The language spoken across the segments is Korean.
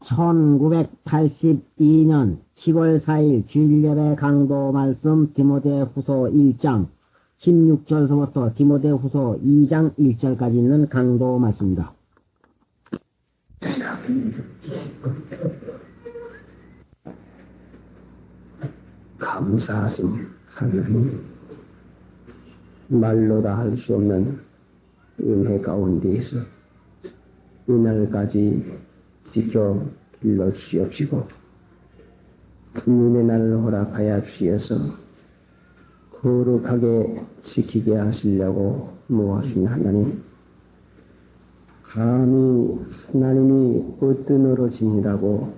1982년 10월 4일 주일예배 강도 말씀 디모데후서 1장 16절서부터 디모데후서 2장 1절까지 있는 강도 말씀입니다. 감사하신 하나님, 말로 다 할 수 없는 은혜 가운데에서 이날까지 지켜 길러 주시옵시고 주님의 날을 허락하여 주셔서 거룩하게 지키게 하시려고 모아주신 하나님, 감히 하나님이 어떠너러지니라고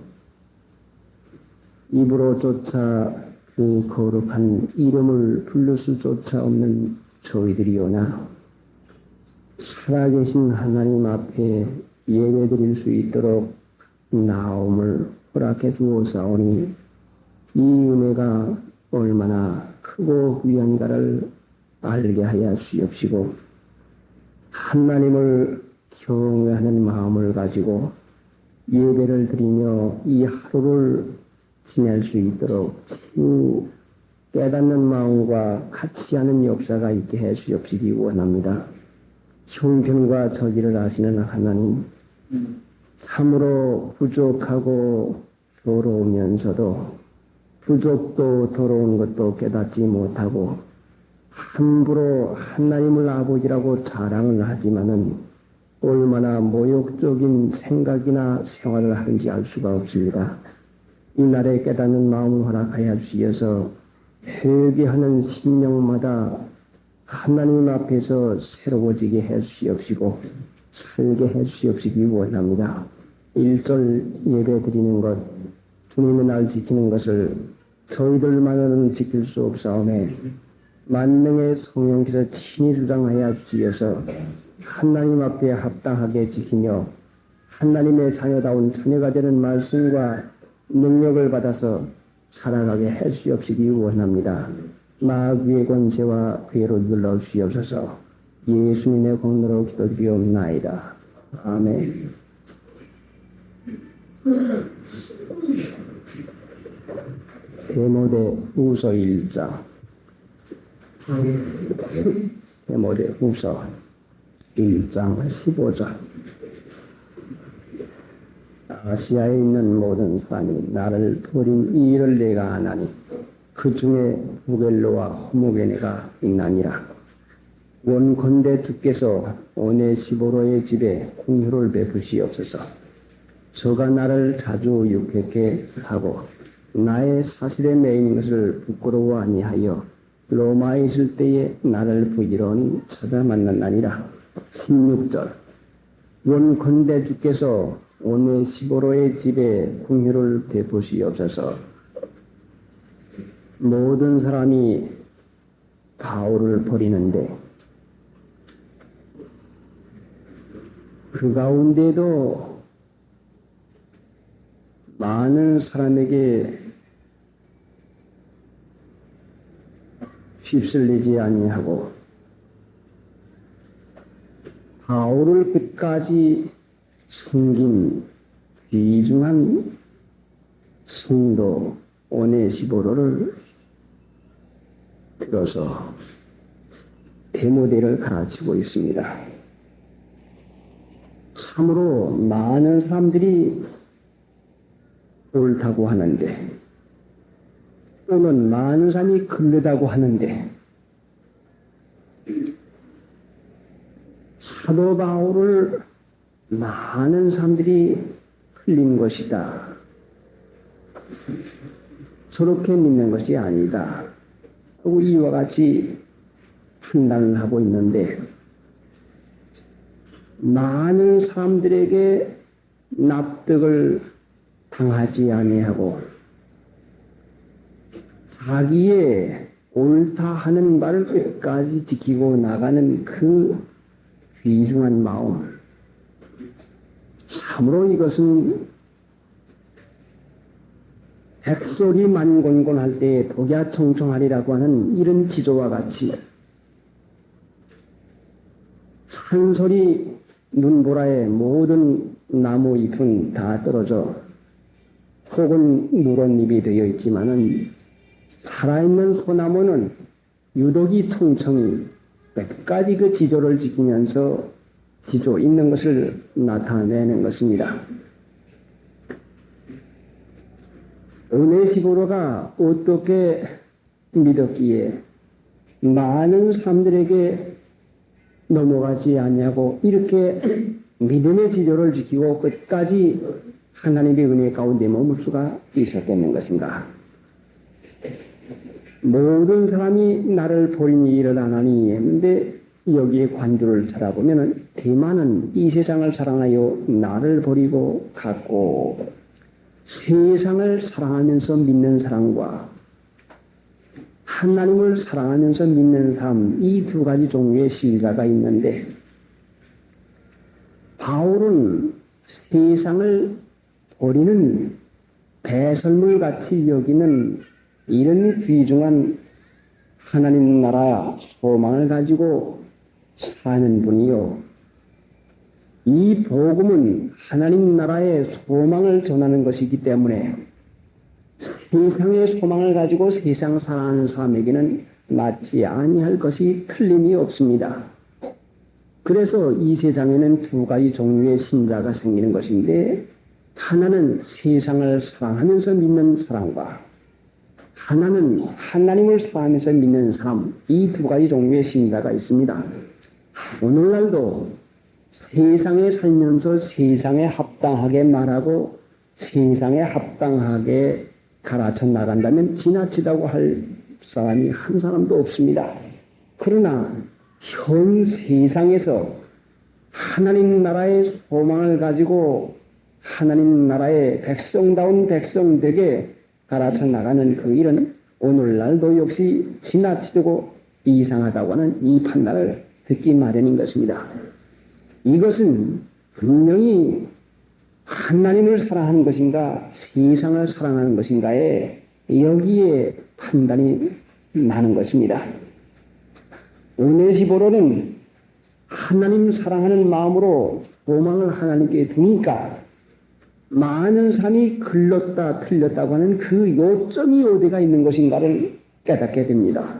입으로조차 그 거룩한 이름을 부를 수조차 없는 저희들이오나 살아계신 하나님 앞에 예배드릴 수 있도록 나옴을 허락해 주옵사오니 이 은혜가 얼마나 크고 귀한가를 알게 하여 주옵시고 하나님을 경외하는 마음을 가지고 예배를 드리며 이 하루를 지낼 수 있도록 그 깨닫는 마음과 같이 하는 역사가 있게 해 주옵시기 원합니다. 형편과 저지를 아시는 하나님, 참으로 부족하고 더러우면서도 부족도 더러운 것도 깨닫지 못하고 함부로 하나님을 아버지라고 자랑을 하지만은 얼마나 모욕적인 생각이나 생활을 하는지 알 수가 없습니다. 이날에 깨닫는 마음을 허락하여 주셔서 회개하는 심령마다 하나님 앞에서 새로워지게 해 주시옵시고 살게 해 주시옵시기 원합니다. 1절 예배 드리는 것, 주님의 날 지키는 것을 저희들만은 지킬 수 없사오매 만능의 성령께서 친히 주장하여 주시어서 하나님 앞에 합당하게 지키며 하나님의 자녀다운 자녀가 되는 말씀과 능력을 받아서 살아가게 해 주시옵시기 원합니다. 마귀의 권세와 괴로 눌러 주시옵소서. 예수님의 공로로 기도드리옵나이다. 아멘. 디모데후서 1장. 디모데후서 1장 15절. 아시아에 있는 모든 사람이 나를 버린 이 일을 내가 아나니 그 중에 부겔로와 호모게네가 있나니라. 원컨대 주께서 오네시보로의 집에 공효를 베푸시옵소서. 저가 나를 자주 유쾌케 하고 나의 사실에 매이는 것을 부끄러워 아니하여 로마에 있을 때에 나를 부지런히 찾아 만났나니라. 16절. 원컨대 주께서 오네시보로의 집에 공효를 베푸시옵소서. 모든 사람이 바울을 버리는데 그 가운데도 많은 사람에게 휩쓸리지 아니하고 바울을 끝까지 섬긴 귀중한 성도 오네시보로를 들어서 디모데를 가르치고 있습니다. 참으로 많은 사람들이 옳다고 하는데 또는 많은 사람이 그르다고 하는데 사도 바울을 많은 사람들이 흘린 것이다. 저렇게 믿는 것이 아니다. 하고 이와 같이 판단을 하고 있는데 많은 사람들에게 납득을 당하지 아니하고 자기의 옳다 하는 말을 끝까지 지키고 나가는 그 귀중한 마음, 참으로 이것은 백설이 만곤곤할 때 독야 청청하리라고 하는 이런 지조와 같이 산설이 눈보라에 모든 나무 잎은 다 떨어져 속은 누런 잎이 되어 있지만은 살아있는 소나무는 유독이 통청이 끝까지 그 지조를 지키면서 지조 있는 것을 나타내는 것입니다. 오네시보로가 어떻게 믿었기에 많은 사람들에게 넘어가지 않냐고 이렇게 믿음의 지조를 지키고 끝까지 하나님의 은혜 가운데 머물 수가 있었다는 것인가? 모든 사람이 나를 버리니 일어나나니 했는데 여기에 관주를 살아보면 대만은 이 세상을 사랑하여 나를 버리고 갔고 세상을 사랑하면서 믿는 사람과 하나님을 사랑하면서 믿는 사람 이 두 가지 종류의 신자가 있는데 바울은 세상을 버리는 배설물 같이 여기는 이런 귀중한 하나님 나라 소망을 가지고 사는 분이요. 이 복음은 하나님 나라의 소망을 전하는 것이기 때문에 세상의 소망을 가지고 세상 사랑하는 사람에게는 맞지 아니할 것이 틀림이 없습니다. 그래서 이 세상에는 두 가지 종류의 신자가 생기는 것인데 하나는 세상을 사랑하면서 믿는 사람과 하나는 하나님을 사랑하면서 믿는 사람 이 두 가지 종류의 신자가 있습니다. 오늘날도 세상에 살면서 세상에 합당하게 말하고 세상에 합당하게 가르쳐 나간다면 지나치다고 할 사람이 한 사람도 없습니다. 그러나 현 세상에서 하나님 나라의 소망을 가지고 하나님 나라의 백성다운 백성되게 가르쳐 나가는 그 일은 오늘날도 역시 지나치고 이상하다고 하는 이 판단을 듣기 마련인 것입니다. 이것은 분명히 하나님을 사랑하는 것인가 세상을 사랑하는 것인가에 여기에 판단이 나는 것입니다. 오네시보로는 하나님 사랑하는 마음으로 소망을 하나님께 두니까 많은 사람이 글렀다 틀렸다고 하는 그 요점이 어디가 있는 것인가를 깨닫게 됩니다.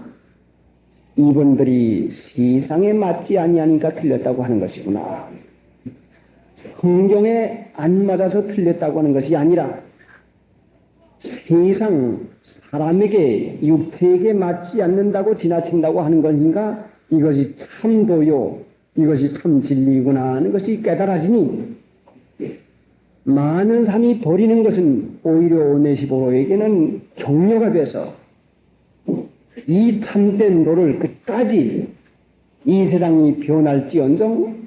이분들이 세상에 맞지 아니하니까 틀렸다고 하는 것이구나. 성경에 안 맞아서 틀렸다고 하는 것이 아니라 세상 사람에게 육체에게 맞지 않는다고 지나친다고 하는 것인가 이것이 참도요 이것이 참 진리구나 하는 것이 깨달아지니 많은 사람이 버리는 것은 오히려 오네시보로에게는 격려가 돼서 이 참된 도를 끝까지 이 세상이 변할지언정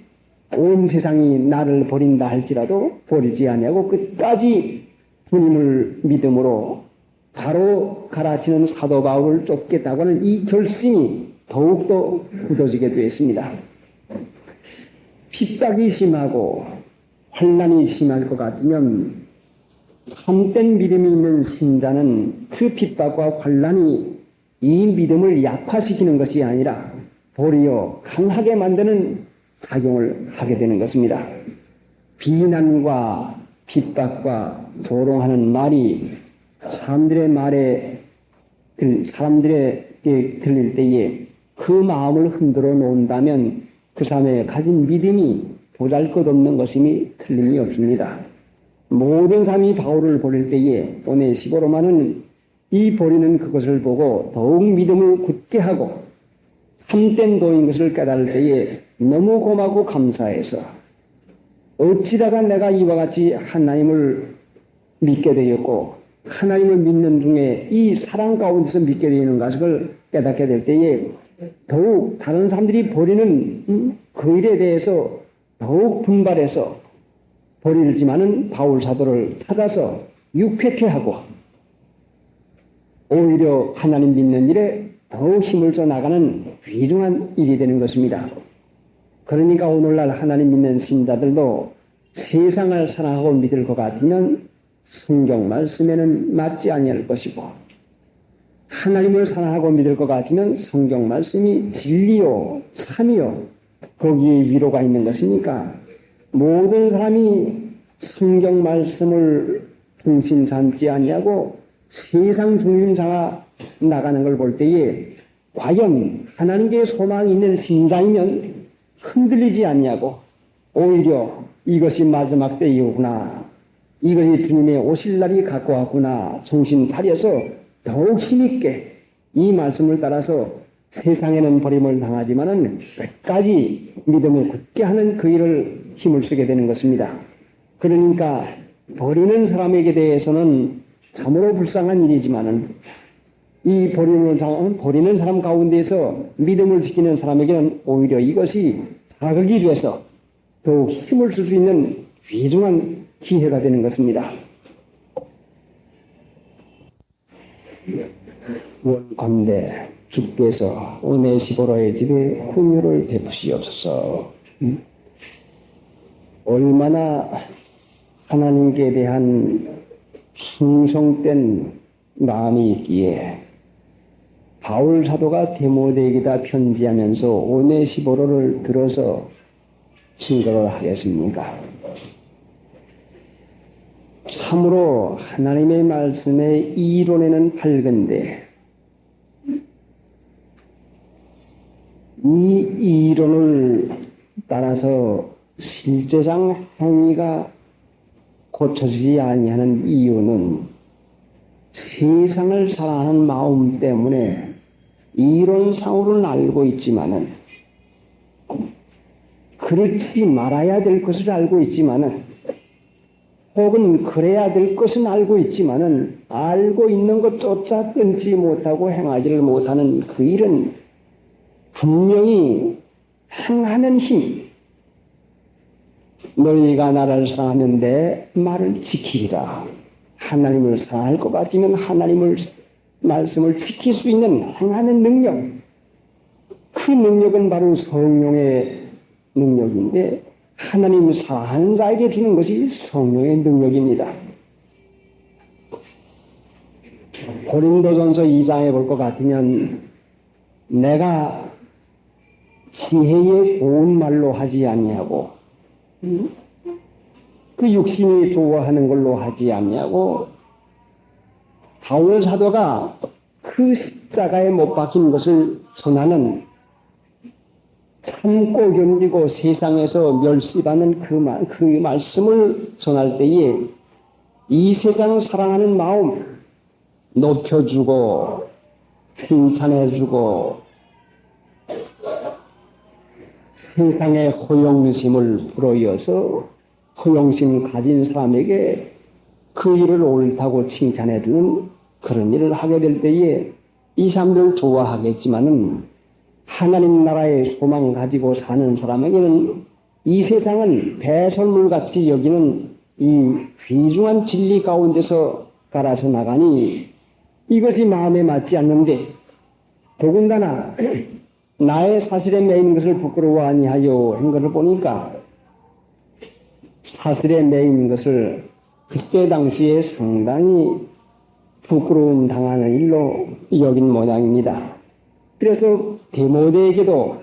온 세상이 나를 버린다 할지라도 버리지 아니하고 끝까지 주님을 믿음으로 바로 가르치는 사도 바울을 쫓겠다고 하는 이 결심이 더욱더 굳어지게 되었습니다. 핍박이 심하고 환난이 심할 것 같으면 참된 믿음이 있는 신자는 그 핍박과 환난이 이 믿음을 약화시키는 것이 아니라 도리어 강하게 만드는 작용을 하게 되는 것입니다. 비난과 핍박과 조롱하는 말이 사람들에게 들릴 때에 그 마음을 흔들어 놓는다면 그 사람의 가진 믿음이 보잘것없는 것임이 틀림이 없습니다. 모든 사람이 바울을 버릴 때에 오네시보로만은 이 버리는 그것을 보고 더욱 믿음을 굳게 하고 참된 도인 것을 깨달을 때에 너무 고맙고 감사해서 어찌다가 내가 이와 같이 하나님을 믿게 되었고 하나님을 믿는 중에 이 사랑 가운데서 믿게 되는 것을 깨닫게 될 때에 더욱 다른 사람들이 버리는 그 일에 대해서 더욱 분발해서 버리지만은 바울 사도를 찾아서 유쾌케 하고 오히려 하나님 믿는 일에 더욱 힘을 써 나가는 귀중한 일이 되는 것입니다. 그러니까 오늘날 하나님 믿는 신자들도 세상을 사랑하고 믿을 것 같으면 성경 말씀에는 맞지 아니할 것이고 하나님을 사랑하고 믿을 것 같으면 성경 말씀이 진리요 참이요 거기에 위로가 있는 것이니까 모든 사람이 성경 말씀을 중심 삼지 아니하고 세상 중심 삼아 나가는 걸 볼 때에 과연 하나님께 소망이 있는 신자이면 흔들리지 않냐고 오히려 이것이 마지막 때이구나. 이것이 주님의 오실 날이 가까웠구나. 정신 차려서 더욱 힘있게 이 말씀을 따라서 세상에는 버림을 당하지만은 끝까지 믿음을 굳게 하는 그 일을 힘을 쓰게 되는 것입니다. 그러니까 버리는 사람에게 대해서는 참으로 불쌍한 일이지만은 이 버리는 사람 가운데서 믿음을 지키는 사람에게는 오히려 이것이 자극이 돼서 더욱 힘을 쓸 수 있는 귀중한 기회가 되는 것입니다. 원건대 주께서 오네시보로의 집에 긍휼을 베푸시옵소서. 얼마나 하나님께 대한 충성된 마음이 있기에 바울 사도가 디모데에게다 편지하면서 오네시보로를 들어서 증거를 하겠습니까? 참으로 하나님의 말씀의 이론에는 밝은데 이 이론을 따라서 실제상 행위가 고쳐지지 아니하는 이유는 세상을 사랑하는 마음 때문에 이론상으로는 알고 있지만은 그렇지 말아야 될 것을 알고 있지만은 혹은 그래야 될 것은 알고 있지만은 알고 있는 것조차 끊지 못하고 행하지를 못하는 그 일은 분명히 행하는 힘. 너희가 나를 사랑하면 내 말을 지키리라. 하나님을 사랑할 것 같으면 하나님을 말씀을 지킬 수 있는 행하는 능력. 그 능력은 바로 성령의 능력인데 하나님을 사랑하는 자에게 주는 것이 성령의 능력입니다. 고린도전서 2장에 볼 것 같으면 내가 지혜의 고운 말로 하지 아니하고 그 육신이 좋아하는 걸로 하지 아니하고 바울 사도가 그 십자가에 못 박힌 것을 선하는 참고 견디고 세상에서 멸시받는 그 말씀을 전할 때에 이 세상 사랑하는 마음 높여주고 칭찬해주고 세상의 허용심을 불어이어서 허용심 가진 사람에게 그 일을 옳다고 칭찬해주는 그런 일을 하게 될 때에 이 사람들 좋아하겠지만은 하나님 나라의 소망 가지고 사는 사람에게는 이 세상은 배설물같이 여기는 이 귀중한 진리 가운데서 갈아서 나가니 이것이 마음에 맞지 않는데 더군다나 나의 사실에 매인 것을 부끄러워 아니하여 한 것을 보니까 사실에 매인 것을 그때 당시에 상당히 부끄러움 당하는 일로 여긴 모양입니다. 그래서 디모데에게도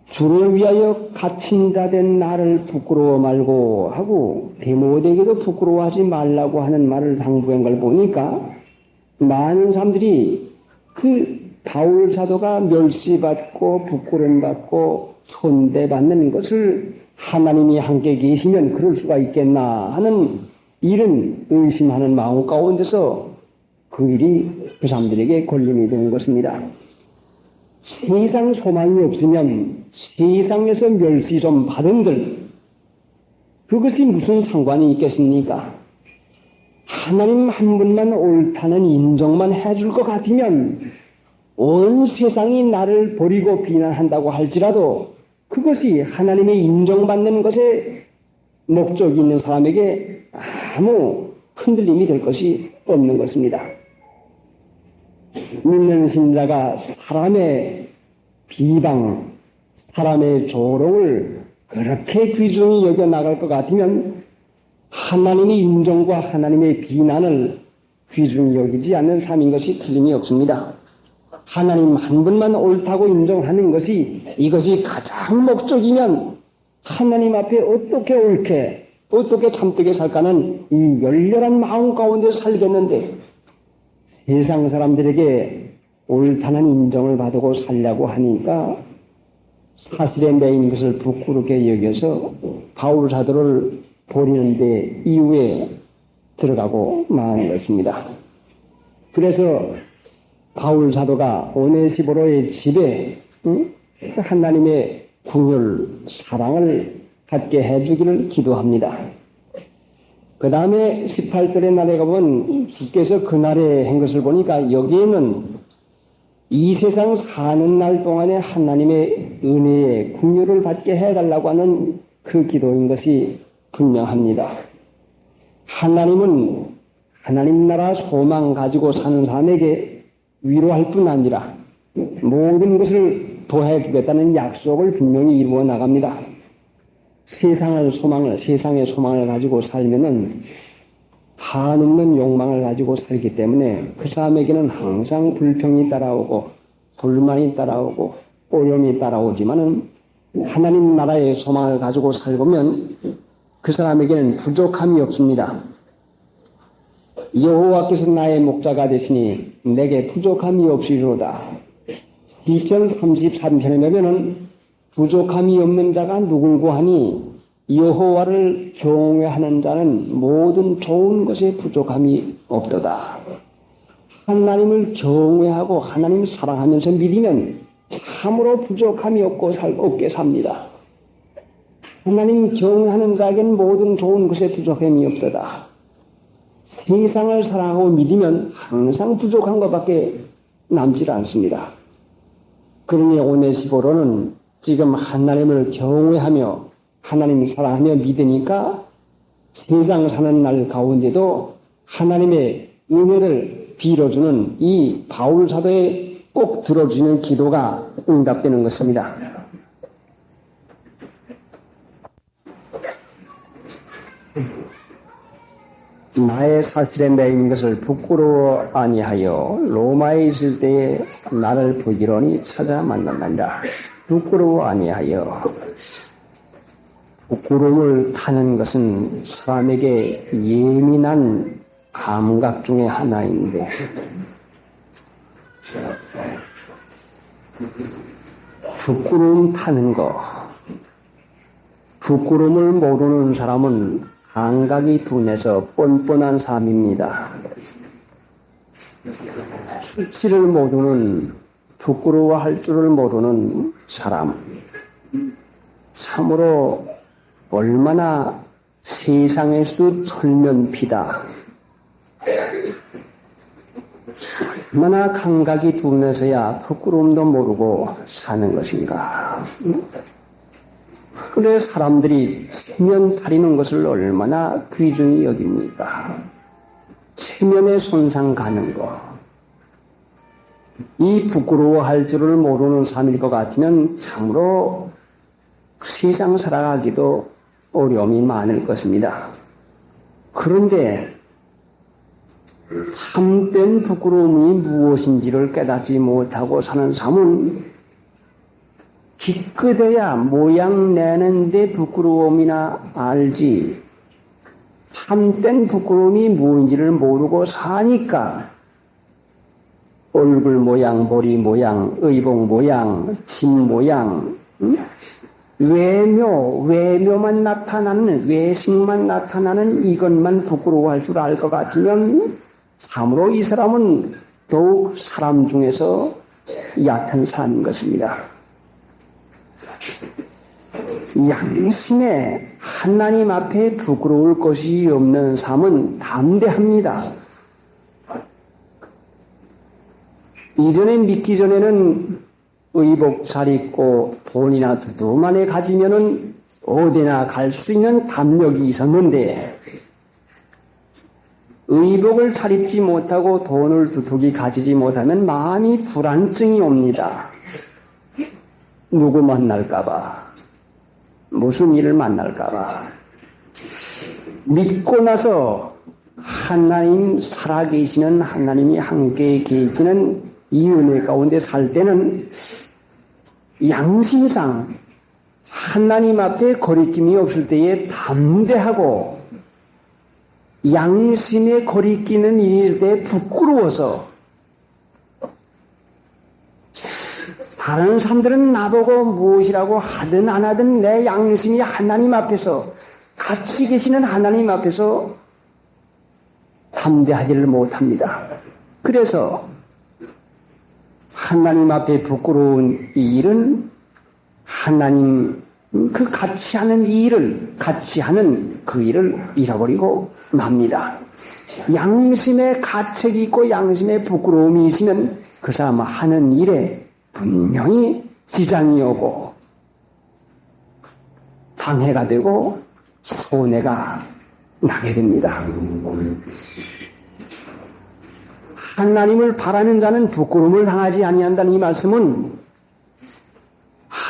주를 위하여 갇힌 자 된 나를 부끄러워 말고 하고 디모데에게도 부끄러워하지 말라고 하는 말을 당부한 걸 보니까 많은 사람들이 그 바울 사도가 멸시받고 부끄러움받고 손대받는 것을 하나님이 함께 계시면 그럴 수가 있겠나 하는 이런 의심하는 마음 가운데서 그 일이 그 사람들에게 걸림이 되는 것입니다. 세상 소망이 없으면 세상에서 멸시 좀 받은들 그것이 무슨 상관이 있겠습니까? 하나님 한 분만 옳다는 인정만 해줄 것 같으면 온 세상이 나를 버리고 비난한다고 할지라도 그것이 하나님의 인정받는 것에 목적이 있는 사람에게 아무 흔들림이 될 것이 없는 것입니다. 믿는 신자가 사람의 비방, 사람의 조롱을 그렇게 귀중히 여겨 나갈 것 같으면 하나님의 인정과 하나님의 비난을 귀중히 여기지 않는 삶인 것이 틀림이 없습니다. 하나님 한 분만 옳다고 인정하는 것이 이것이 가장 목적이면 하나님 앞에 어떻게 옳게 어떻게 참되게 살까는 이 열렬한 마음 가운데 살겠는데 세상 사람들에게 옳다는 인정을 받고 살려고 하니까 사실에 매인 것을 부끄럽게 여겨서 바울 사도를 버리는데 이후에 들어가고 만 것입니다. 그래서 바울 사도가 오네시보로의 집에 하나님의 궁율, 사랑을 갖게 해주기를 기도합니다. 그 다음에 18절의 날에 가보면 주께서 그날에 한 것을 보니까 여기에는 이 세상 사는 날 동안에 하나님의 은혜의 궁율을 받게 해달라고 하는 그 기도인 것이 분명합니다. 하나님은 하나님 나라 소망 가지고 사는 사람에게 위로할 뿐 아니라 모든 것을 도해 주겠다는 약속을 분명히 이루어 나갑니다. 세상의 소망을 가지고 살면은 한없는 욕망을 가지고 살기 때문에 그 사람에게는 항상 불평이 따라오고 불만이 따라오고 어려움이 따라오지만은 하나님 나라의 소망을 가지고 살보면 그 사람에게는 부족함이 없습니다. 여호와께서 나의 목자가 되시니 내게 부족함이 없으리로다. 시편 33편에 보면은 부족함이 없는 자가 누굴고 하니 여호와를 경외하는 자는 모든 좋은 것에 부족함이 없도다. 하나님을 경외하고 하나님을 사랑하면서 믿으면 참으로 부족함이 없게 삽니다. 하나님 경외하는 자에게는 모든 좋은 것에 부족함이 없도다. 세상을 사랑하고 믿으면 항상 부족한 것밖에 남질 않습니다. 그러니 오네시보로는 지금 하나님을 경외하며 하나님을 사랑하며 믿으니까 세상 사는 날 가운데도 하나님의 은혜를 빌어주는 이 바울 사도의 꼭 들어주는 기도가 응답되는 것입니다. 나의 사실에 매인 것을 부끄러워 아니하여 로마에 있을 때에 나를 부지런히 찾아 만난다. 부끄러워 아니하여. 부끄러움을 타는 것은 사람에게 예민한 감각 중에 하나인데 부끄러움 타는 거, 부끄러움을 모르는 사람은 감각이 둔해서 뻔뻔한 사람입니다. 실치를 모르는, 부끄러워할 줄을 모르는 사람, 참으로 얼마나 세상에서도 철면피다. 얼마나 감각이 둔해서야 부끄러움도 모르고 사는 것인가. 그래 사람들이 체면 차리는 것을 얼마나 귀중히 여깁니까? 체면에 손상 가는 것. 이 부끄러워할 줄을 모르는 사람일 것 같으면 참으로 세상 살아가기도 어려움이 많을 것입니다. 그런데 참된 부끄러움이 무엇인지를 깨닫지 못하고 사는 사람은 기껏해야 모양 내는데 부끄러움이나 알지 참된 부끄러움이 무엇인지를 모르고 사니까 얼굴 모양, 머리 모양, 의복 모양, 집 모양, 외묘만 나타나는, 외식만 나타나는 이것만 부끄러워할 줄 알 것 같으면 참으로 이 사람은 더욱 사람 중에서 얕은 사람인 것입니다. 양심에 하나님 앞에 부끄러울 것이 없는 삶은 담대합니다. 이전에 믿기 전에는 의복 잘 입고 돈이나 두둑만에 가지면은 어디나 갈 수 있는 담력이 있었는데 의복을 잘 입지 못하고 돈을 두둑이 가지지 못하면 마음이 불안증이 옵니다. 누구 만날까봐, 무슨 일을 만날까봐. 믿고 나서 하나님 살아계시는 하나님이 함께 계시는 이 은혜 가운데 살 때는 양심상 하나님 앞에 거리낌이 없을 때에 담대하고 양심에 거리끼는 일일 때 부끄러워서 다른 사람들은 나보고 무엇이라고 하든 안 하든 내 양심이 하나님 앞에서 같이 계시는 하나님 앞에서 담대하지를 못합니다. 그래서 하나님 앞에 부끄러운 이 일은 하나님 그 같이 하는 이 일을 같이 하는 그 일을 잃어버리고 맙니다. 양심에 가책이 있고 양심에 부끄러움이 있으면 그 사람 하는 일에 분명히 지장이 오고 방해가 되고 손해가 나게 됩니다. 하나님을 바라는 자는 부끄러움을 당하지 아니한다는 이 말씀은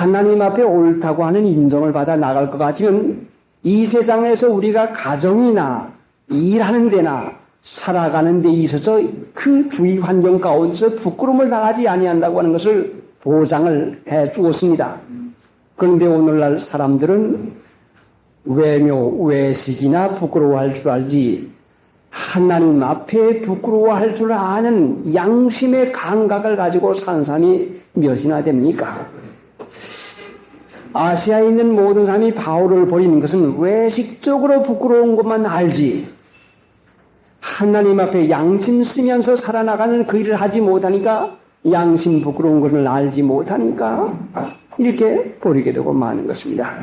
하나님 앞에 옳다고 하는 인정을 받아 나갈 것 같으면 이 세상에서 우리가 가정이나 일하는 데나 살아가는 데 있어서 그 주위 환경 가운데서 부끄러움을 당하지 아니한다고 하는 것을 보장을 해 주었습니다. 그런데 오늘날 사람들은 외묘, 외식이나 부끄러워할 줄 알지 하나님 앞에 부끄러워할 줄 아는 양심의 감각을 가지고 산 사람이 몇이나 됩니까? 아시아에 있는 모든 사람이 바울을 버리는 것은 외식적으로 부끄러운 것만 알지 하나님 앞에 양심 쓰면서 살아나가는 그 일을 하지 못하니까 양심 부끄러운 것을 알지 못하니까 이렇게 버리게 되고 마는 것입니다.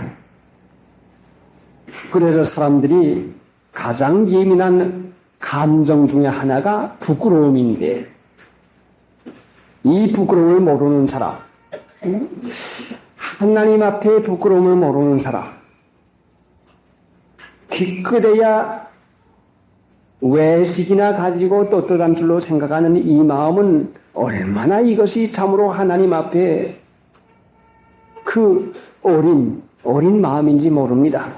그래서 사람들이 가장 예민한 감정 중에 하나가 부끄러움인데 이 부끄러움을 모르는 사람 하나님 앞에 부끄러움을 모르는 사람 기껏해야 외식이나 가지고 떳떳한 줄로 생각하는 이 마음은 얼마나 이것이 참으로 하나님 앞에 그 어린 마음인지 모릅니다.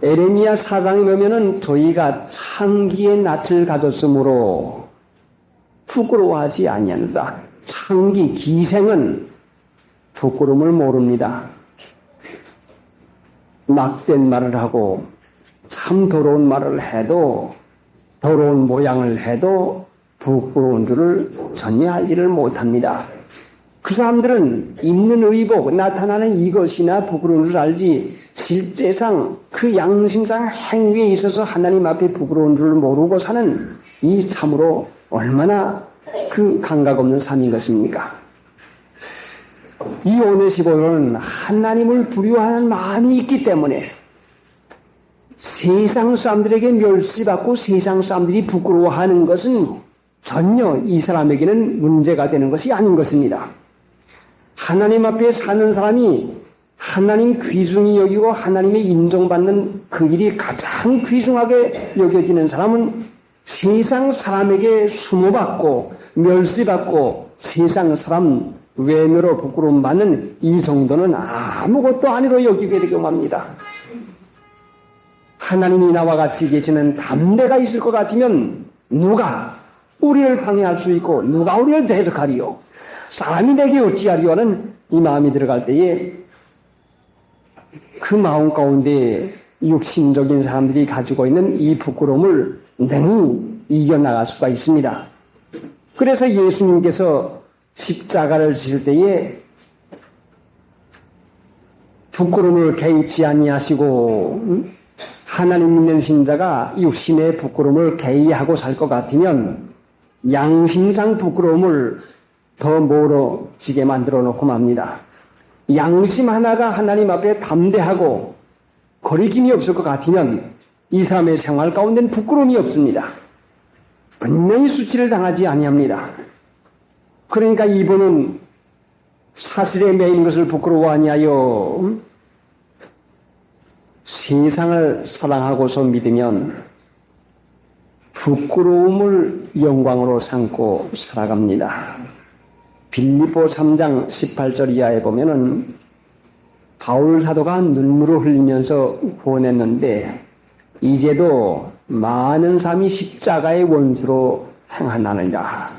에레미야 4장에 보면은 저희가 창기의 낯을 가졌으므로 부끄러워하지 아니한다. 창기, 기생은 부끄러움을 모릅니다. 막센 말을 하고 참 더러운 말을 해도 더러운 모양을 해도 부끄러운 줄을 전혀 알지를 못합니다. 그 사람들은 입는 의복, 나타나는 이것이나 부끄러운 줄 알지 실제상 그 양심상 행위에 있어서 하나님 앞에 부끄러운 줄 모르고 사는 이 참으로 얼마나 그 감각 없는 삶인 것입니까? 이 오네시보는 하나님을 두려워하는 마음이 있기 때문에 세상 사람들에게 멸시받고 세상 사람들이 부끄러워하는 것은 전혀 이 사람에게는 문제가 되는 것이 아닌 것입니다. 하나님 앞에 사는 사람이 하나님 귀중히 여기고 하나님의 인정받는 그 일이 가장 귀중하게 여겨지는 사람은 세상 사람에게 수모받고 멸시받고 세상 사람 외면으로 부끄러움 받는 이 정도는 아무것도 아니로 여기게 되고 합니다. 하나님이 나와 같이 계시는 담대가 있을 것 같으면 누가 우리를 방해할 수 있고 누가 우리를 대적하리요? 사람이 내게 어찌하리요? 하는 이 마음이 들어갈 때에 그 마음 가운데 육신적인 사람들이 가지고 있는 이 부끄러움을 능히 이겨나갈 수가 있습니다. 그래서 예수님께서 십자가를 지실 때에 부끄러움을 개의치 아니하시고 하나님 믿는 신자가 육신의 부끄러움을 개의하고 살 것 같으면 양심상 부끄러움을 더 멀어지게 만들어 놓고 맙니다. 양심 하나가 하나님 앞에 담대하고 거리낌이 없을 것 같으면 이 사람의 생활 가운데는 부끄러움이 없습니다. 분명히 수치를 당하지 아니합니다. 그러니까 이분은 사슬에 매인 것을 부끄러워 아니하여 세상을 사랑하고서 믿으면 부끄러움을 영광으로 삼고 살아갑니다. 빌립보 3장 18절 이하에 보면은 바울 사도가 눈물을 흘리면서 보냈는데 이제도 많은 사람이 십자가의 원수로 행하나느냐.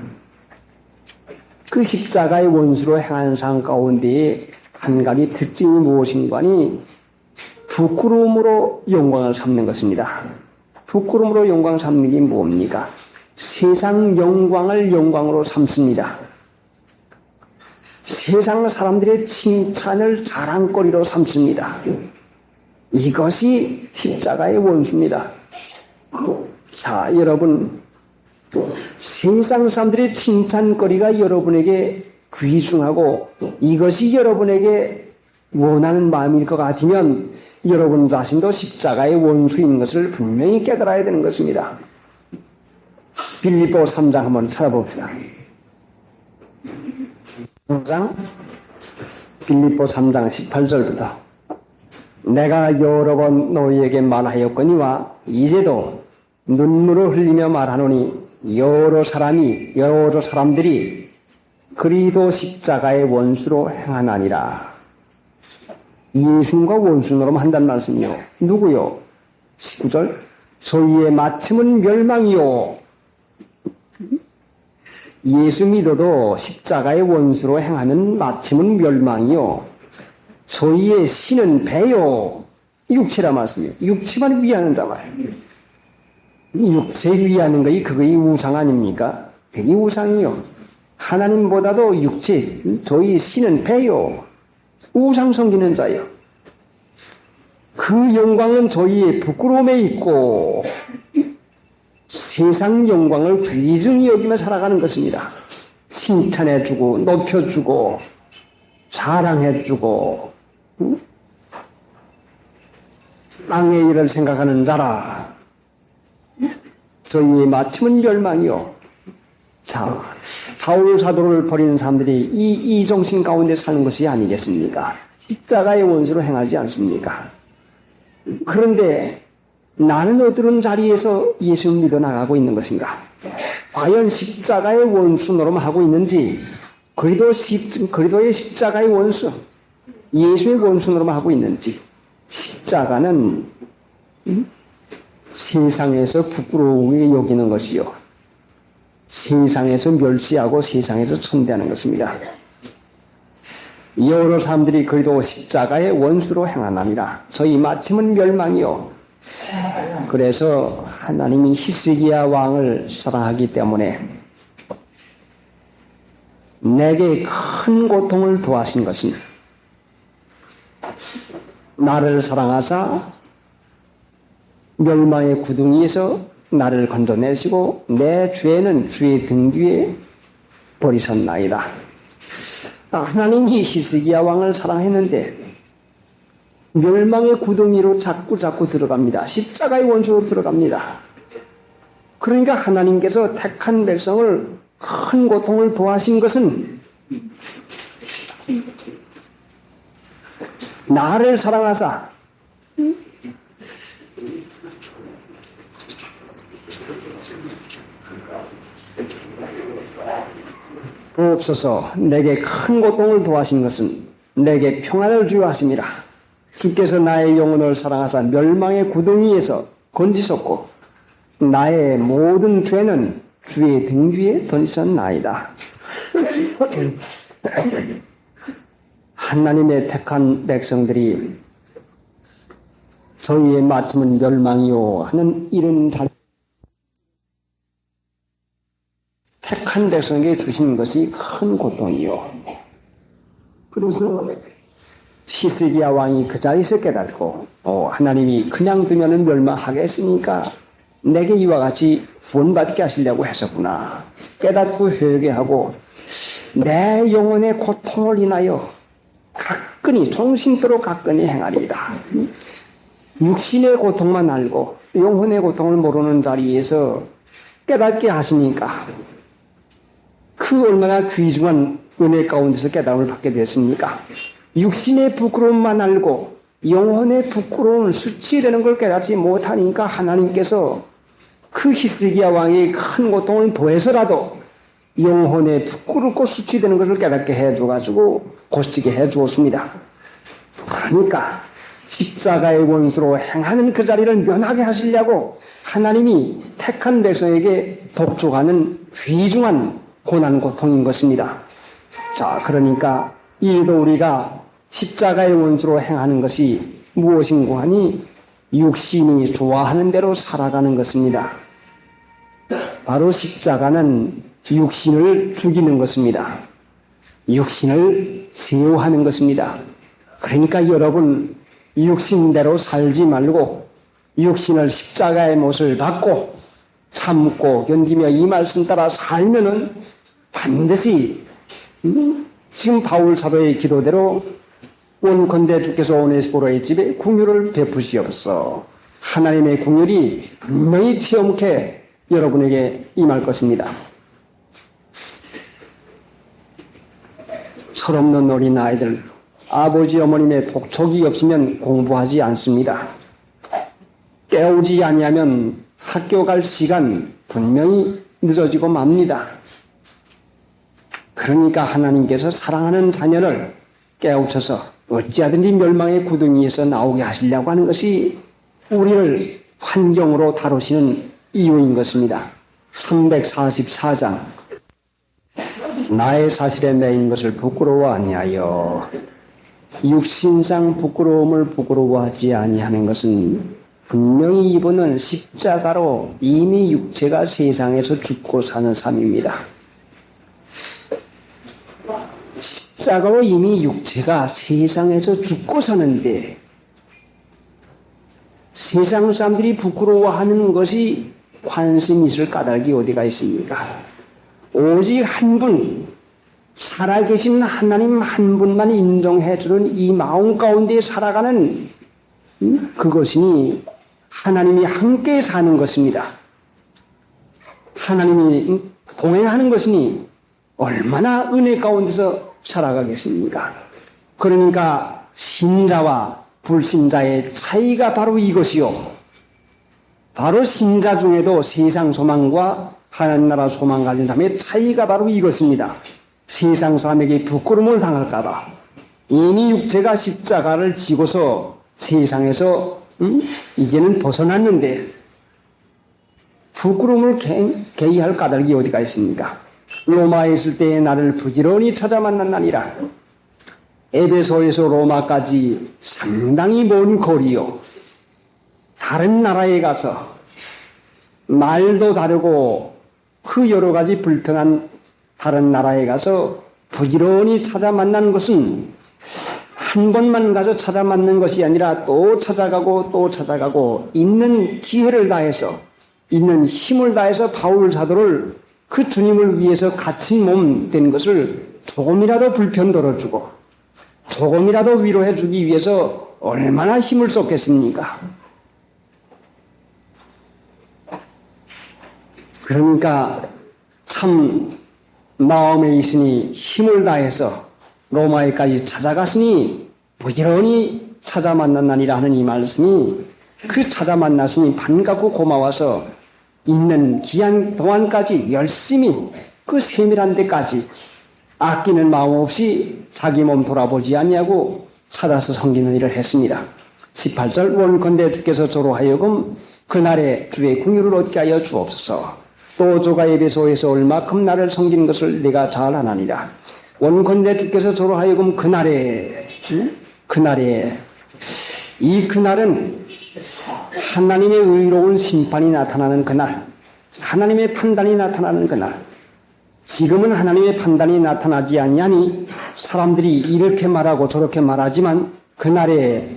그 십자가의 원수로 행하는 사람 가운데에 한 가지 특징이 무엇인가 하니 부끄러움으로 영광을 삼는 것입니다. 부끄러움으로 영광을 삼는 게 뭡니까? 세상 영광을 영광으로 삼습니다. 세상 사람들의 칭찬을 자랑거리로 삼습니다. 이것이 십자가의 원수입니다. 자, 여러분, 세상 사람들의 칭찬거리가 여러분에게 귀중하고 이것이 여러분에게 원하는 마음일 것 같으면 여러분 자신도 십자가의 원수인 것을 분명히 깨달아야 되는 것입니다. 빌립보 3장 한번 찾아봅시다. 3장, 빌립보 3장 18절부터 내가 여러 번 너희에게 말하였거니와 이제도 눈물을 흘리며 말하노니 여러 사람들이 그리스도 십자가의 원수로 행하나니라. 예수님과 원수노름 한단 말씀이요. 누구요? 19절 저희의 마침은 멸망이요. 예수 믿어도 십자가의 원수로 행하면 마침은 멸망이요. 저희의 신은 배요. 육체라 말씀이요. 육체만 위하는 자말. 육체 위하는 것이 그거의 우상 아닙니까? 그게 우상이요. 하나님보다도 육체, 저희 신은 배요. 우상 섬기는 자요. 그 영광은 저희의 부끄러움에 있고 세상 영광을 귀중히 여기며 살아가는 것입니다. 칭찬해주고 높여주고 자랑해주고 땅의 일을 생각하는 자라. 저희의 마침은 멸망이요. 자, 바울 사도를 버리는 사람들이 이 정신 가운데 사는 것이 아니겠습니까? 십자가의 원수로 행하지 않습니까? 그런데 나는 어떤 자리에서 예수를 믿어 나가고 있는 것인가? 과연 십자가의 원수 노름하고 있는지, 그리도의 십자가의 원수, 예수의 원수 노름하고 있는지, 십자가는 세상에서 부끄러움이 여기는 것이요. 세상에서 멸시하고 세상에서 천대하는 것입니다. 여러 사람들이 그리도 십자가의 원수로 행하나니라. 저희 마침은 멸망이요. 그래서 하나님이 히스기야 왕을 사랑하기 때문에 내게 큰 고통을 도하신 것은 나를 사랑하사 멸망의 구덩이에서 나를 건져내시고 내 죄는 주의 등 뒤에 버리셨나이다. 하나님이 히스기야 왕을 사랑했는데 멸망의 구덩이로 자꾸 들어갑니다. 십자가의 원수로 들어갑니다. 그러니까 하나님께서 택한 백성을 큰 고통을 도하신 것은 나를 사랑하사 없어서 내게 큰 고통을 도하신 것은 내게 평안을 주려 하심이라. 주께서 나의 영혼을 사랑하사 멸망의 구덩이에서 건지셨고 나의 모든 죄는 주의 등 뒤에 던지셨나이다. 하나님의 택한 백성들이 저희의 마침은 멸망이요 하는 이런 자리 택한 백성에게 주신 것이 큰 고통이요. 그래서 히스기야 왕이 그 자리에서 깨닫고 하나님이 그냥 두면은 멸망하겠으니까 내게 이와 같이 구원받게 하시려고 했었구나. 깨닫고 회개하고 내 영혼의 고통을 인하여 가끈히 정신토록 가끈히 행하리이다. 육신의 고통만 알고 영혼의 고통을 모르는 자리에서 깨닫게 하시니까 그 얼마나 귀중한 은혜 가운데서 깨달음을 받게 됐습니까? 육신의 부끄러움만 알고 영혼의 부끄러움을 수치되는 걸 깨닫지 못하니까 하나님께서 그 히스기야 왕의 큰 고통을 더해서라도 영혼의 부끄럽고 수치되는 것을 깨닫게 해줘가지고 고치게 해주었습니다. 그러니까 십자가의 원수로 행하는 그 자리를 면하게 하시려고 하나님이 택한 백성에게 독촉하는 귀중한 고난 고통인 것입니다. 자, 그러니까 이도 우리가 십자가의 원수로 행하는 것이 무엇인고 하니 육신이 좋아하는 대로 살아가는 것입니다. 바로 십자가는 육신을 죽이는 것입니다. 육신을 제어하는 것입니다. 그러니까 여러분 육신대로 살지 말고 육신을 십자가의 못을 받고 참고 견디며 이 말씀 따라 살면은 반드시 지금 바울 사도의 기도대로 원컨대 주께서 오네시포로의 집에 궁휼을 베푸시옵소서. 하나님의 궁휼이 분명히 티엄케 여러분에게 임할 것입니다. 철없는 어린 아이들, 아버지 어머님의 독촉이 없으면 공부하지 않습니다. 깨우지 아니하면 학교 갈 시간 분명히 늦어지고 맙니다. 그러니까 하나님께서 사랑하는 자녀를 깨우쳐서 어찌하든지 멸망의 구덩이에서 나오게 하시려고 하는 것이 우리를 환경으로 다루시는 이유인 것입니다. 344장 나의 사실에 매인 것을 부끄러워 아니하여 육신상 부끄러움을 부끄러워하지 아니하는 것은 분명히 이분은 십자가로 이미 육체가 세상에서 죽고 사는 삶입니다. 십자가로 이미 육체가 세상에서 죽고 사는데 세상 사람들이 부끄러워하는 것이 관심 있을 까닭이 어디가 있습니까? 오직 한 분, 살아계신 하나님 한 분만 인정해주는 이 마음 가운데 살아가는 그것이니 하나님이 함께 사는 것입니다. 하나님이 동행하는 것이니 얼마나 은혜 가운데서 살아가겠습니까? 그러니까 신자와 불신자의 차이가 바로 이것이요. 바로 신자 중에도 세상 소망과 하나님 나라 소망 가진 사람의 차이가 바로 이것입니다. 세상 사람에게 부끄러움을 당할까봐 이미 육체가 십자가를 지고서 세상에서 이제는 벗어났는데 부끄러움을 개의할 까닭이 어디가 있습니까? 로마에 있을 때에 나를 부지런히 찾아 만났나니라. 에베소에서 로마까지 상당히 먼 거리요. 다른 나라에 가서 말도 다르고 그 여러 가지 불편한 다른 나라에 가서 부지런히 찾아 만난 것은 한 번만 가서 찾아 만난 것이 아니라 또 찾아가고 또 찾아가고 있는 기회를 다해서 있는 힘을 다해서 바울 사도를 그 주님을 위해서 갇힌 몸 된 것을 조금이라도 불편 덜어주고 조금이라도 위로해주기 위해서 얼마나 힘을 쏟겠습니까? 그러니까 참 마음에 있으니 힘을 다해서 로마에까지 찾아갔으니 부지런히 찾아 만났나니라 하는 이 말씀이 그 찾아 만났으니 반갑고 고마워서 있는 기한 동안까지 열심히 그 세밀한 데까지 아끼는 마음 없이 자기 몸 돌아보지 아니하고 찾아서 섬기는 일을 했습니다. 18절 원컨대 주께서 저로 하여금 그날에 주의 긍휼을 얻게 하여 주옵소서. 또 저가 에베소에서 얼마큼 나를 섬기는 것을 내가 잘 아나니라. 원컨대 주께서 저로 하여금 그날에 이 그날은 하나님의 의로운 심판이 나타나는 그날, 하나님의 판단이 나타나는 그날. 지금은 하나님의 판단이 나타나지 아니하니 사람들이 이렇게 말하고 저렇게 말하지만 그날에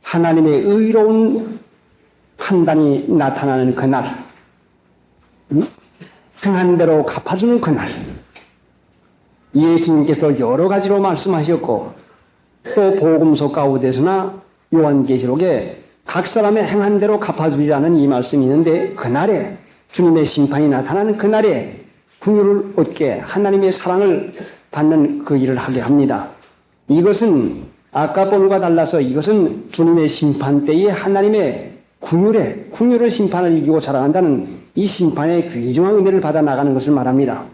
하나님의 의로운 판단이 나타나는 그날, 행한 대로 갚아주는 그날. 예수님께서 여러 가지로 말씀하셨고 또 복음서 가운데서나 요한계시록에 각 사람의 행한 대로 갚아주리라는 이 말씀이 있는데 그날에 주님의 심판이 나타나는 그날에 긍휼을 얻게 하나님의 사랑을 받는 그 일을 하게 합니다. 이것은 아까 본과 달라서 이것은 주님의 심판 때에 하나님의 긍휼을 심판을 이기고 자라난다는 이 심판의 귀중한 은혜를 받아 나가는 것을 말합니다.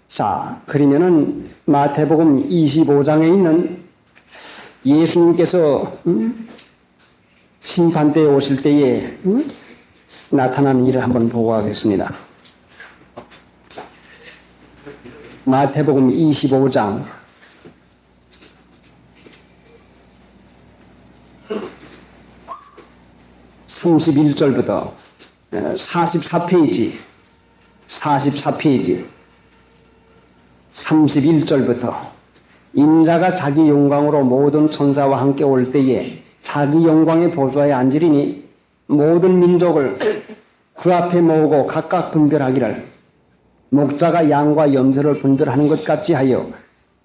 자, 그러면은 마태복음 25장에 있는 예수님께서 심판 때에 오실 때에 나타나는 일을 한번 보고 하겠습니다. 마태복음 25장 31절부터 44페이지 31절부터 인자가 자기 영광으로 모든 천사와 함께 올 때에 자기 영광의 보좌에 앉으리니 모든 민족을 그 앞에 모으고 각각 분별하기를 목자가 양과 염소를 분별하는 것 같이 하여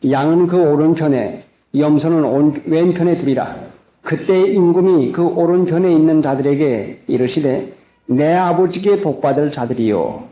양은 그 오른편에 염소는 왼편에 두리라. 그때 임금이 그 오른편에 있는 자들에게 이르시되 내 아버지께 복받을 자들이요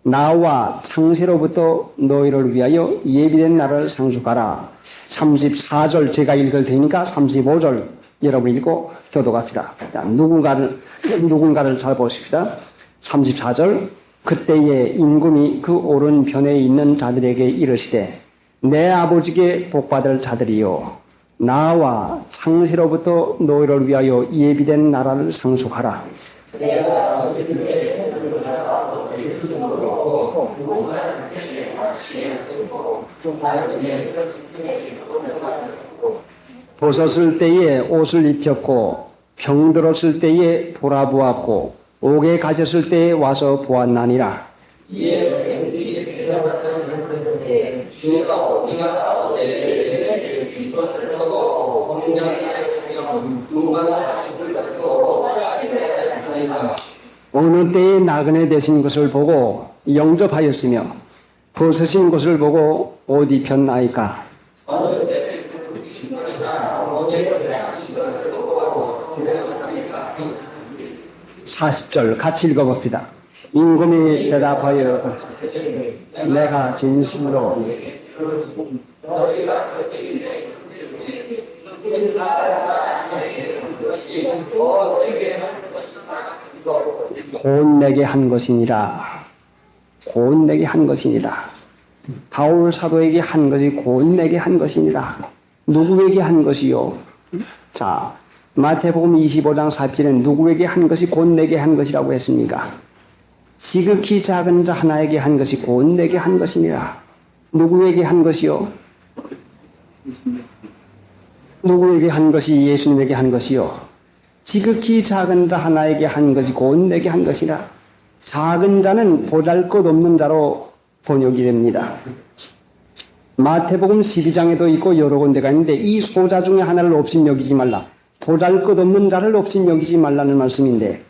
나와 창세로부터 너희를 위하여 예비된 날을 상속하라. 34절 제가 읽을 테니까 35절 여러분 읽고 교도갑시다. 누군가를 잘 보십시다. 34절 그때에 임금이 그 오른편에 있는 자들에게 이르시되 내 아버지께 복받을 자들이요 나와 창세로부터 너희를 위하여 예비된 나라를 상속하라. 벗었을 때에 옷을 입혔고 병들었을 때에 돌아보았고 옥에 갇혔을 때에 와서 보았나니라. 어느 때에 나그네 되신 것을 보고 영접하였으며 벗으신 것을 보고 옷 입혔나이까. 40절 같이 읽어봅시다. 임금이 대답하여 내가 진심으로 곧 내게 한 것이니라. 곧 내게 한 것이니라. 바울 사도에게 한 것이 곧 내게 한 것이니라. 누구에게 한 것이요? 자, 마태복음 25장 40절에 누구에게 한 것이 곧 내게 한 것이라고 했습니까? 지극히 작은 자 하나에게 한 것이 곧 내게 한 것이니라. 누구에게 한 것이요? 누구에게 한 것이 예수님에게 한 것이요? 지극히 작은 자 하나에게 한 것이 곧 내게 한 것이라. 작은 자는 보잘것없는 자로 번역이 됩니다. 마태복음 12장에도 있고 여러 군데가 있는데 이 소자 중에 하나를 없인 여기지 말라. 보잘것없는 자를 없인 여기지 말라는 말씀인데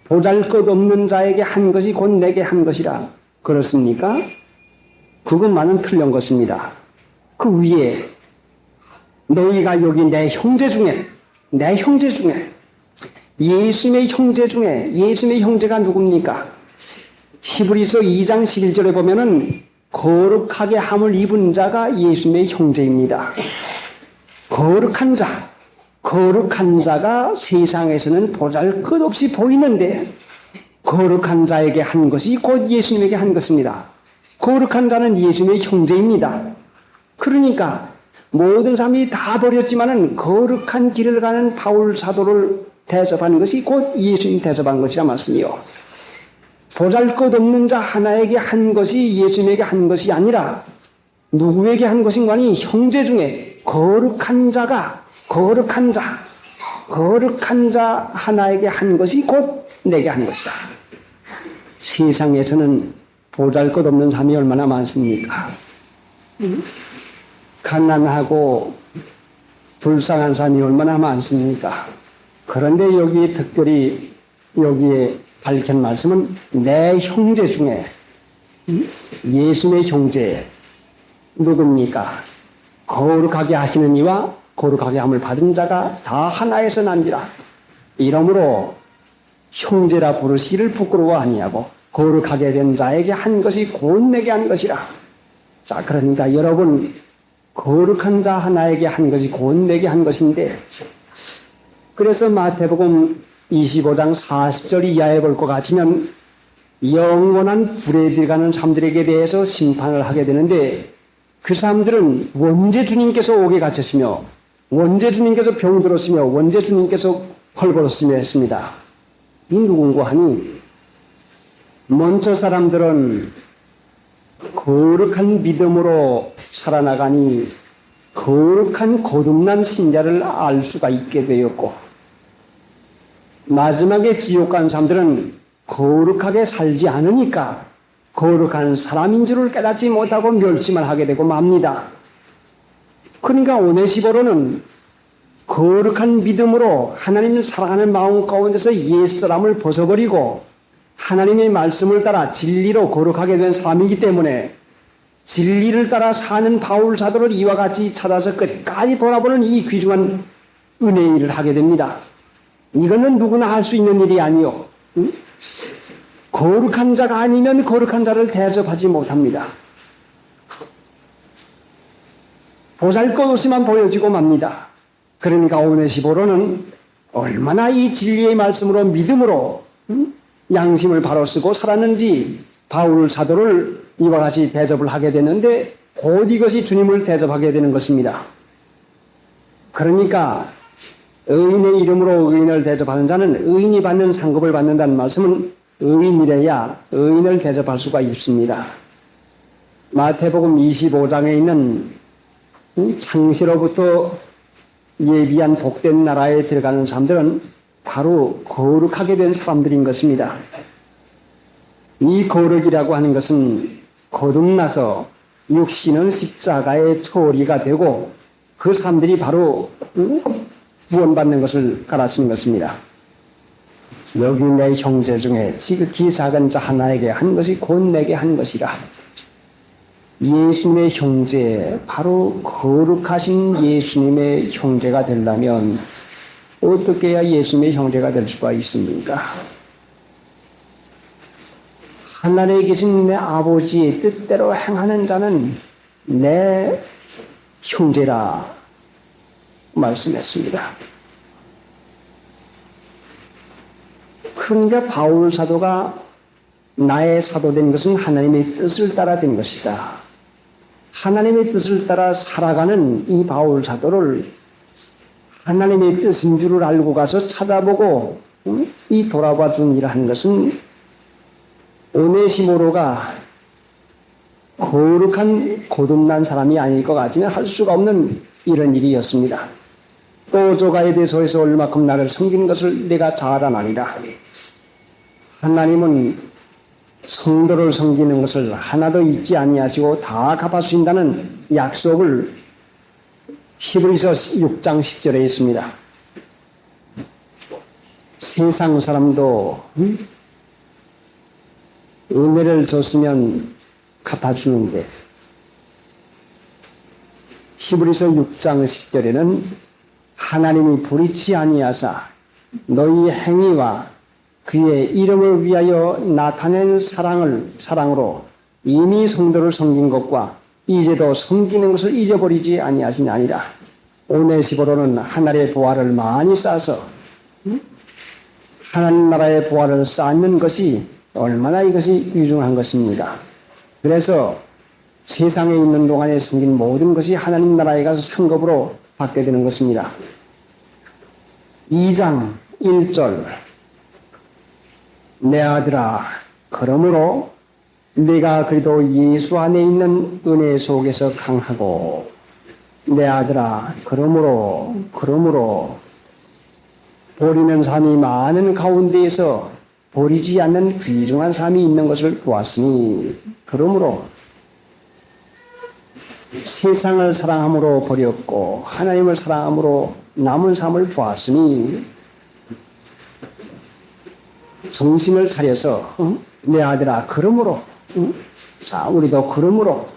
보잘것없는 자에게 한 것이 곧 내게 한 것이라. 그렇습니까? 그것만은 틀린 것입니다. 그 위에 너희가 여기 내 형제 중에 예수님의 형제 중에 예수님의 형제가 누굽니까? 히브리서 2장 11절에 보면은 거룩하게 함을 입은 자가 예수님의 형제입니다. 거룩한 자가 세상에서는 보잘것없이 보이는데 거룩한 자에게 한 것이 곧 예수님에게 한 것입니다. 거룩한 자는 예수님의 형제입니다. 그러니까 모든 사람이 다 버렸지만은 거룩한 길을 가는 바울 사도를 대접하는 것이 곧 예수님 대접한 것이라 말씀이요. 보잘것없는 자 하나에게 한 것이 예수님에게 한 것이 아니라 누구에게 한 것인가 하니 형제 중에 거룩한 자 하나에게 한 것이 곧 내게 한 것이다. 세상에서는 보잘것없는 사람이 얼마나 많습니까? 가난하고 불쌍한 사람이 얼마나 많습니까? 그런데 여기 특별히 여기에 밝힌 말씀은 내 형제 중에 예수님의 형제 누굽니까? 거룩하게 하시는 이와 거룩하게 함을 받은 자가 다 하나에서 난지라. 이러므로 형제라 부르시기를 부끄러워 아니하고 거룩하게 된 자에게 한 것이 곧 내게 한 것이라. 자, 그러니까 여러분 거룩한 자 하나에게 한 것이 곧 내게 한 것인데 그래서 마태복음 25장 40절 이하에 볼 것 같으면 영원한 불에 들어가는 사람들에게 대해서 심판을 하게 되는데 그 사람들은 원죄 주님께서 옥에 갇혔으며 원죄 주님께서 병들었으며 원죄 주님께서 헐벗었으며 했습니다. 이 누군가 하니 먼저 사람들은 거룩한 믿음으로 살아나가니 거룩한 거듭난 신자를 알 수가 있게 되었고 마지막에 지옥 간 사람들은 거룩하게 살지 않으니까 거룩한 사람인 줄을 깨닫지 못하고 멸시만 하게 되고 맙니다. 그러니까 오네시보로는 거룩한 믿음으로 하나님을 사랑하는 마음 가운데서 옛사람을 벗어버리고 하나님의 말씀을 따라 진리로 거룩하게 된 사람이기 때문에 진리를 따라 사는 바울 사도를 이와 같이 찾아서 끝까지 돌아보는 이 귀중한 은혜의 일을 하게 됩니다. 이거는 누구나 할 수 있는 일이 아니요. 거룩한 자가 아니면 거룩한 자를 대접하지 못합니다. 보잘것없이만 보여지고 맙니다. 그러니까 오네시보로는 얼마나 이 진리의 말씀으로 믿음으로 양심을 바로 쓰고 살았는지 바울 사도를 이와 같이 대접을 하게 되는데 곧 이것이 주님을 대접하게 되는 것입니다. 그러니까 의인의 이름으로 의인을 대접하는 자는 의인이 받는 상급을 받는다는 말씀은 의인이래야 의인을 대접할 수가 있습니다. 마태복음 25장에 있는 창시로부터 예비한 복된 나라에 들어가는 사람들은 바로 거룩하게 된 사람들인 것입니다. 이 거룩이라고 하는 것은 거듭나서 육신은 십자가의 처리가 되고 그 사람들이 바로 구원받는 것을 가르치는 것입니다. 여기 내 형제 중에 지극히 작은 자 하나에게 한 것이 곧 내게 한 것이라. 예수님의 형제, 바로 거룩하신 예수님의 형제가 되려면 어떻게 해야 예수님의 형제가 될 수가 있습니까? 하늘에 계신 내 아버지의 뜻대로 행하는 자는 내 형제라 말씀했습니다. 그러니까 바울 사도가 나의 사도된 것은 하나님의 뜻을 따라 된 것이다. 하나님의 뜻을 따라 살아가는 이 바울 사도를 하나님의 뜻인 줄을 알고 가서 찾아보고 이 돌아봐 준 일을 한 것은 오네시모로가 거룩한 거듭난 사람이 아닐 것 같으면 할 수가 없는 이런 일이었습니다. 또 조가에대해서 얼마큼 나를 섬긴 것을 내가 잘 아나니라. 하나님은 성도를 섬기는 것을 하나도 잊지 아니하시고 다 갚아주신다는 약속을 히브리서 6장 10절에 있습니다. 세상 사람도 은혜를 줬으면 갚아주는데 히브리서 6장 10절에는 하나님이 불의치 아니하사 너희 행위와 그의 이름을 위하여 나타낸 사랑으로 이미 성도를 섬긴 것과 이제도 섬기는 것을 잊어버리지 아니하시니 아니라. 오네시보로는 하늘의 보화를 많이 쌓아서 하나님 나라의 보화를 쌓는 것이 얼마나 이것이 귀중한 것입니다. 그래서 세상에 있는 동안에 섬긴 모든 것이 하나님 나라에 가서 상급으로 받게 되는 것입니다. 2장 1절 내 아들아 그러므로 네가 그래도 예수 안에 있는 은혜 속에서 강하고 내 아들아 그러므로 버리는 삶이 많은 가운데에서 버리지 않는 귀중한 삶이 있는 것을 보았으니 그러므로 세상을 사랑함으로 버렸고 하나님을 사랑함으로 남은 삶을 보았으니 정신을 차려서 내 아들아 그러므로 자 우리도 그러므로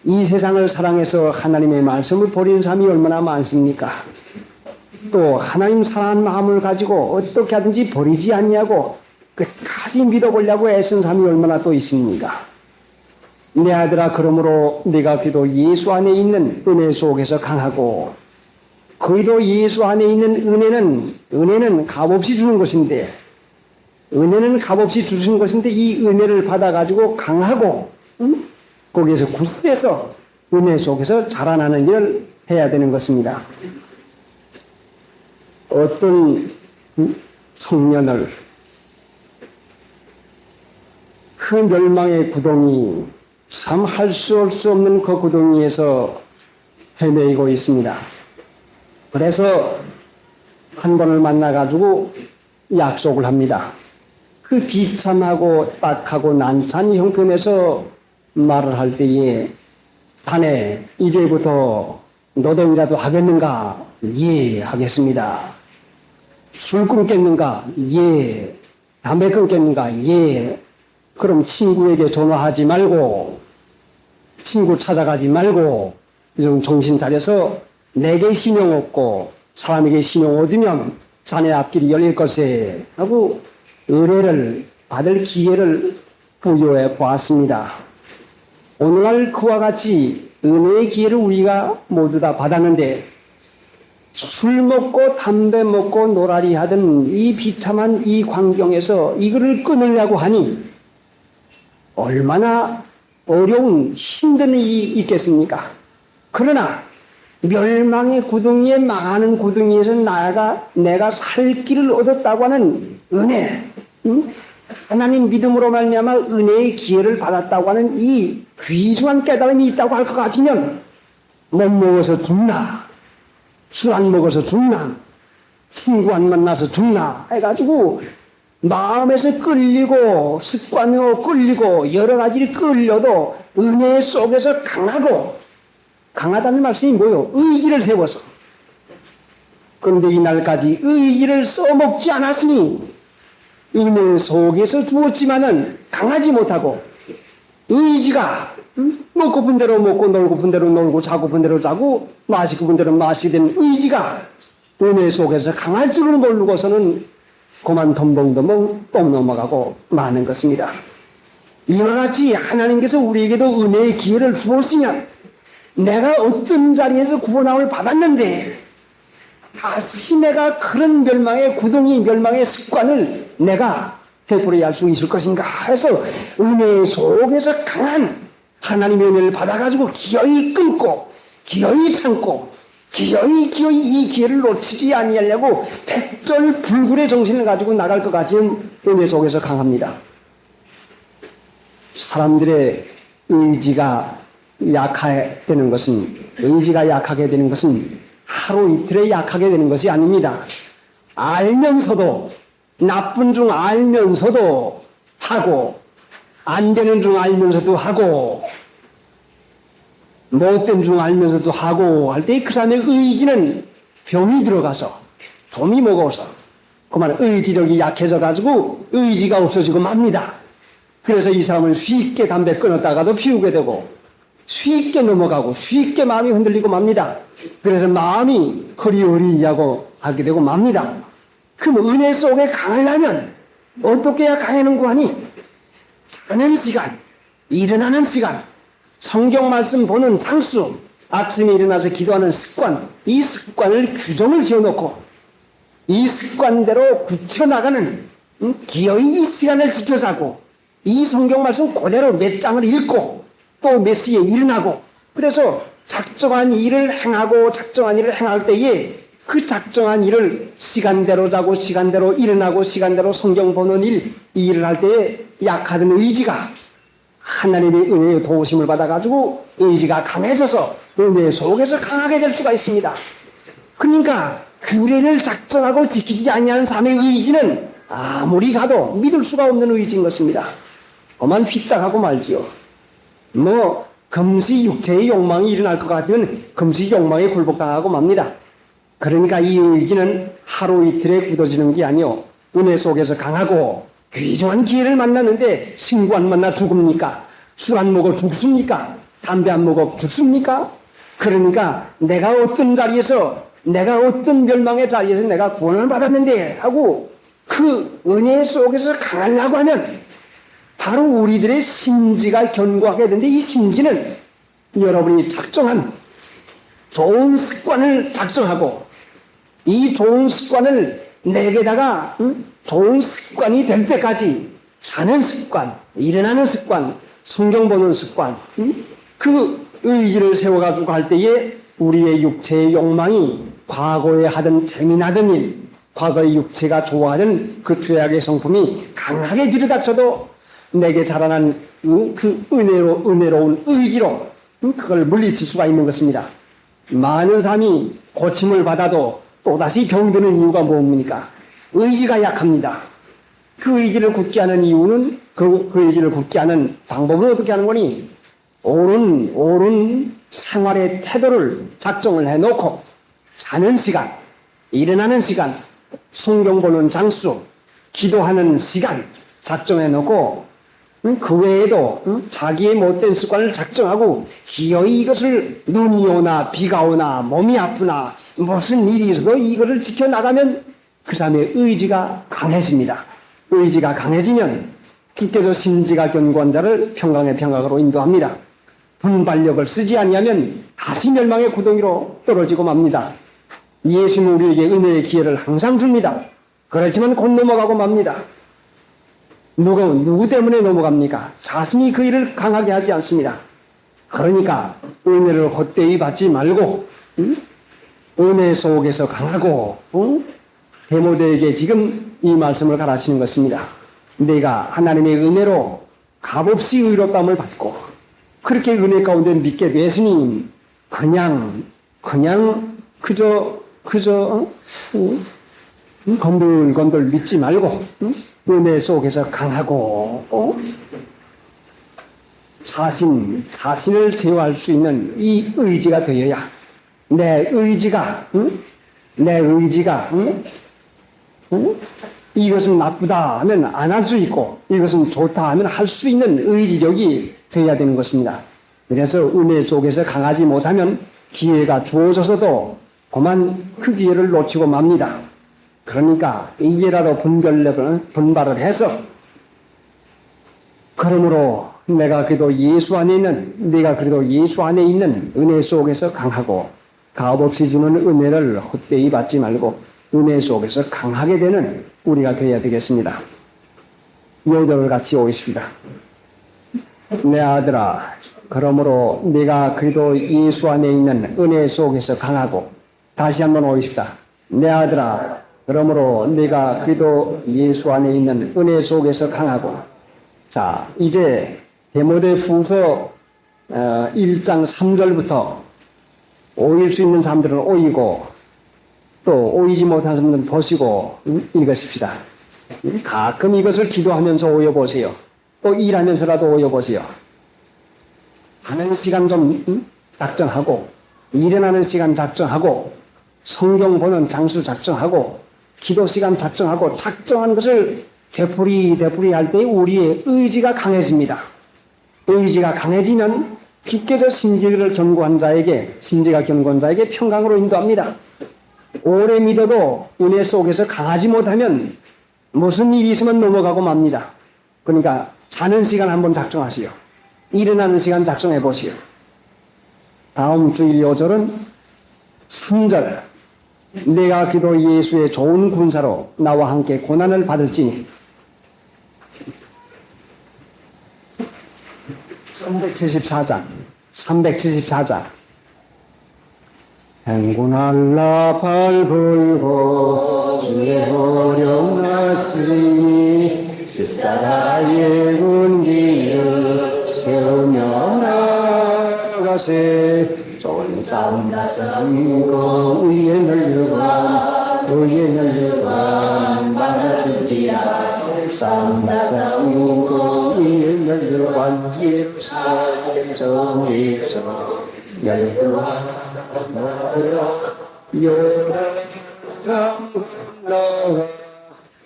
이 세상을 사랑해서 하나님의 말씀을 버리는 삶이 얼마나 많습니까? 또 하나님 사랑하는 마음을 가지고 어떻게 하든지 버리지 아니하고 끝까지 믿어보려고 애쓴 삶이 얼마나 또 있습니까? 내 아들아 그러므로 네가 그래도 예수 안에 있는 은혜 속에서 강하고 그래도 예수 안에 있는 은혜는 값없이 주는 것인데 은혜는 값없이 주신 것인데 이 은혜를 받아가지고 강하고 거기에서 굳세서 은혜 속에서 자라나는 일을 해야 되는 것입니다. 어떤 청년을 그 멸망의 구덩이 참 할 수 없는 그 구덩이에서 헤매이고 있습니다. 그래서 한 번을 만나가지고 약속을 합니다. 그 비참하고 딱하고 난찬 형편에서 말을 할 때에 자네 이제부터 노동이라도 하겠는가? 예, 하겠습니다. 술 끊겠는가? 예. 담배 끊겠는가? 예. 그럼 친구에게 전화하지 말고 친구 찾아가지 말고 좀 정신 차려서 내게 신용 얻고 사람에게 신용 얻으면 자네 앞길이 열릴 것에 하고 은혜를 받을 기회를 부여해 보았습니다. 오늘날 그와 같이 은혜의 기회를 우리가 모두 다 받았는데 술 먹고 담배 먹고 노라리 하던 이 비참한 이 광경에서 이거를 끊으려고 하니 얼마나 어려운 힘든 일이 있겠습니까? 그러나 멸망의 구덩이에 망하는 구덩이에서 내가 살 길을 얻었다고 하는 은혜, 하나님 믿음으로 말미암아 은혜의 기회를 받았다고 하는 이 귀중한 깨달음이 있다고 할 것 같으면 못 먹어서 죽나, 술 안 먹어서 죽나, 친구 안 만나서 죽나 해가지고 마음에서 끌리고 습관으로 끌리고 여러 가지를 끌려도 은혜 속에서 강하다는 말씀이 뭐예요? 의지를 세워서. 그런데 이날까지 의지를 써먹지 않았으니 은혜 속에서 주었지만은 강하지 못하고 의지가 먹고픈 대로 먹고 놀고픈 대로 놀고 자고픈 대로 자고 마시고픈 대로 마시게 된 의지가 은혜 속에서 강할 줄을 모르고서는 그만 덤벙덤벙 똥 넘어가고 마는 것입니다. 이와 같이 하나님께서 우리에게도 은혜의 기회를 주었으면 내가 어떤 자리에서 구원함을 받았는데 다시 내가 그런 멸망의 습관을 내가 되풀이할 할 수 있을 것인가 해서 은혜 속에서 강한 하나님의 은혜를 받아가지고 기어이 끊고 기어이 참고 기어이 이 기회를 놓치지 아니하려고 백절불굴의 정신을 가지고 나갈 것 같은 은혜 속에서 강합니다. 사람들의 의지가 약하게 되는 것은 하루 이틀에 약하게 되는 것이 아닙니다. 알면서도 나쁜 중 알면서도 하고 안 되는 중 알면서도 하고 못된 중 알면서도 하고 할 때 그 사람의 의지는 병이 들어가서 좀이 먹어서 그만 의지력이 약해져 가지고 의지가 없어지고 맙니다. 그래서 이 사람은 쉽게 담배 끊었다가도 피우게 되고 쉽게 넘어가고 쉽게 마음이 흔들리고 맙니다. 그래서 마음이 허리허리하고 하게 되고 맙니다. 그럼 은혜 속에 강하려면 어떻게 해야 강해는고 하니 자는 시간, 일어나는 시간, 성경 말씀 보는 장수, 아침에 일어나서 기도하는 습관, 이 습관을 규정을 지어놓고 이 습관대로 굳혀나가는 기어이 이 시간을 지켜자고 이 성경 말씀 그대로 몇 장을 읽고 또 몇 시에 일어나고 그래서 작정한 일을 행할 때에 그 작정한 일을 시간대로 자고 시간대로 일어나고 시간대로 성경 보는 이 일을 할 때에 약하던 의지가 하나님의 은혜의 도우심을 받아가지고 의지가 강해져서 은혜 속에서 강하게 될 수가 있습니다. 그러니까 규례를 작정하고 지키지 아니하는 삶의 의지는 아무리 가도 믿을 수가 없는 의지인 것입니다. 그만 휘딱하고 말지요. 금시 육체의 욕망이 일어날 것 같으면 금시 욕망에 굴복당하고 맙니다. 그러니까 이 의지는 하루 이틀에 굳어지는 게 아니요. 은혜 속에서 강하고 귀중한 기회를 만났는데 친구 안 만나 죽습니까? 술 안 먹어 죽습니까? 담배 안 먹어 죽습니까? 그러니까 내가 어떤 멸망의 자리에서 내가 구원을 받았는데 하고 그 은혜 속에서 강하려고 하면 바로 우리들의 심지가 견고하게 되는데 이 심지는 여러분이 작정한 좋은 습관을 작정하고 이 좋은 습관을 내게다가 좋은 습관이 될 때까지 사는 습관, 일어나는 습관, 성경 보는 습관, 그 의지를 세워가지고 할 때에 우리의 육체의 욕망이 과거에 하던 재미나던 일, 과거의 육체가 좋아하는 그 죄악의 성품이 강하게 들이닥쳐도 내게 자라난 그 은혜로운 의지로 그걸 물리칠 수가 있는 것입니다. 많은 사람이 고침을 받아도 또다시 병드는 이유가 뭡니까? 의지가 약합니다. 그 의지를 굳게 하는 이유는 그 의지를 굳게 하는 방법은 어떻게 하는 거니? 옳은 생활의 태도를 작정을 해놓고 자는 시간, 일어나는 시간, 성경 보는 장수, 기도하는 시간 작정해놓고 그 외에도 자기의 못된 습관을 작정하고 기어이 이것을 눈이 오나 비가 오나 몸이 아프나 무슨 일이 있어도 이것을 지켜나가면 그 사람의 의지가 강해집니다. 의지가 강해지면 주께서 신지가 견고한 자를 평강의 평강으로 인도합니다. 분발력을 쓰지 아니하면 다시 멸망의 구덩이로 떨어지고 맙니다. 예수는 우리에게 은혜의 기회를 항상 줍니다. 그렇지만 곧 넘어가고 맙니다. 누구 때문에 넘어갑니까? 자신이 그 일을 강하게 하지 않습니다. 그러니까 은혜를 헛되이 받지 말고 은혜 속에서 강하고 데모데에게 지금 이 말씀을 가르치는 것입니다. 내가 하나님의 은혜로 값없이 의롭다함을 받고 그렇게 은혜 가운데 믿게 되었으니 그냥 그저 건들건들 믿지 말고 은혜 속에서 강하고 자신을 제어할 수 있는 이 의지가 되어야 내 의지가 이것은 나쁘다 하면 안 할 수 있고 이것은 좋다 하면 할 수 있는 의지력이 되어야 되는 것입니다. 그래서 은혜 속에서 강하지 못하면 기회가 주어져서도 그만 그 기회를 놓치고 맙니다. 그러니까 이제라도 분발을 해서 그러므로 내가 그래도 예수 안에 있는 은혜 속에서 강하고 값없이 주는 은혜를 헛되이 받지 말고 은혜 속에서 강하게 되는 우리가 되어야 되겠습니다. 요절을 같이 오겠습니다. 내 아들아, 그러므로 네가 그래도 예수 안에 있는 은혜 속에서 강하고 다시 한번 오십시다. 내 아들아, 그러므로 네가 그래도 예수 안에 있는 은혜 속에서 강하고. 자, 이제 데모데 후서 1장 3절부터 오일 수 있는 사람들은 오이고 또 오이지 못한 사람들은 보시고 읽으십시다. 가끔 이것을 기도하면서 오여보세요. 또 일하면서라도 오여보세요. 하는 시간 좀 작정하고 일어나는 시간 작정하고 성경 보는 장수 작정하고 기도 시간 작정하고 작정한 것을 되풀이 할 때 우리의 의지가 강해집니다. 의지가 강해지면 깊게서 신지가 견고한 자에게 평강으로 인도합니다. 오래 믿어도 은혜 속에서 강하지 못하면 무슨 일이 있으면 넘어가고 맙니다. 그러니까 자는 시간 한번 작정하시오. 일어나는 시간 작정해 보시오. 다음 주일 요절은 3절. 내가 기도 예수의 좋은 군사로 나와 함께 고난을 받을지니. 374장. 행군할라 발불고 주의 호령 났으니 십자가의 군기를 세우며 나아가세. 좋은 싸움 나서고 의에 널려간 받아주리라. 싸움 나서고 의에 널려간 예루살렘 성에서 열려간